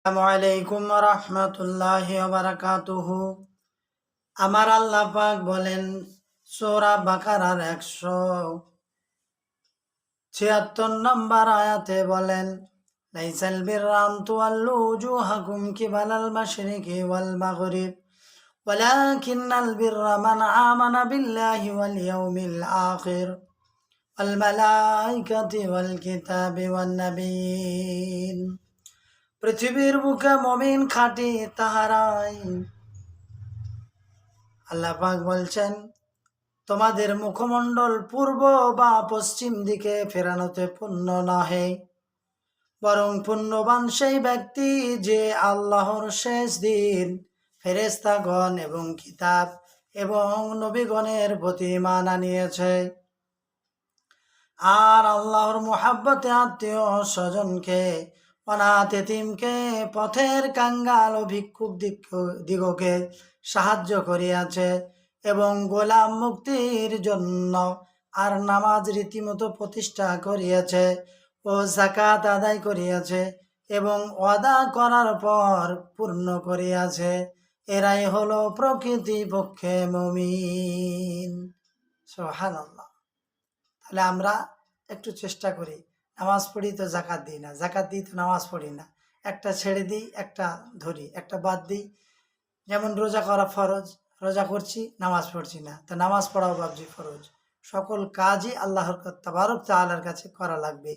আসসালামু আলাইকুম ওয়া রাহমাতুল্লাহি ওয়া বারাকাতুহু। আমার আল্লাহ পাক বলেন সূরা বাকারার 176 নম্বর আয়াতে বলেন, লাইসাল বিররা আন তুওয়াল্লু উজুহাকুম কিবালাল মাশরিকি ওয়াল মাগরিব ওয়ালাকিন্নাল বিররা মান আমানা বিল্লাহি ওয়াল ইয়াউমিল আখির ওয়াল মালাইকাতি ওয়াল কিতাবি ওয়ান নাবিয়্যিন। পৃথিবীর বুকে মুমিন খাঁটি তাহারাই। আল্লাহ পাক বলছেন, তোমাদের মুখমণ্ডল পূর্ব বা পশ্চিম দিকে ফেরানোতে পুণ্য নহে, বরং পুণ্যবান সেই ব্যক্তি যে আল্লাহর শেষ দিন, ফেরেশতাগণ এবং কিতাব এবং নবীগণের প্রতি ঈমান আনিয়েছে, আর আল্লাহর মুহাব্বতে আত্মীয় স্বজনকে, অনাথ এতিমকে, পথের কাঙ্গাল ও ভিক্ষুক দিগকে সাহায্য করিয়াছে এবং গোলাম মুক্তির জন্য আর নামাজ রীতিমতো প্রতিষ্ঠা করিয়াছে ও যাকাত আদায় করিয়াছে এবং ওয়াদা করার পর পূর্ণ করিয়াছে, এরাই হলো প্রকৃতিপক্ষে মুমিন। সুবহানাল্লাহ। তাহলে আমরা একটু চেষ্টা করি, নামাজ পড়ি তো জাকাত দিই না, জাকাত দিই তো নামাজ পড়ি না, একটা ছেড়ে দিই, একটা ধরি, একটা বাদ দিই। যেমন রোজা করা ফরজ, রোজা করছি নামাজ পড়ছি না, তো নামাজ পড়াও ভাবছি ফরজ। সকল কাজই আল্লাহর তাবারক তাআলার কাছে করা লাগবে।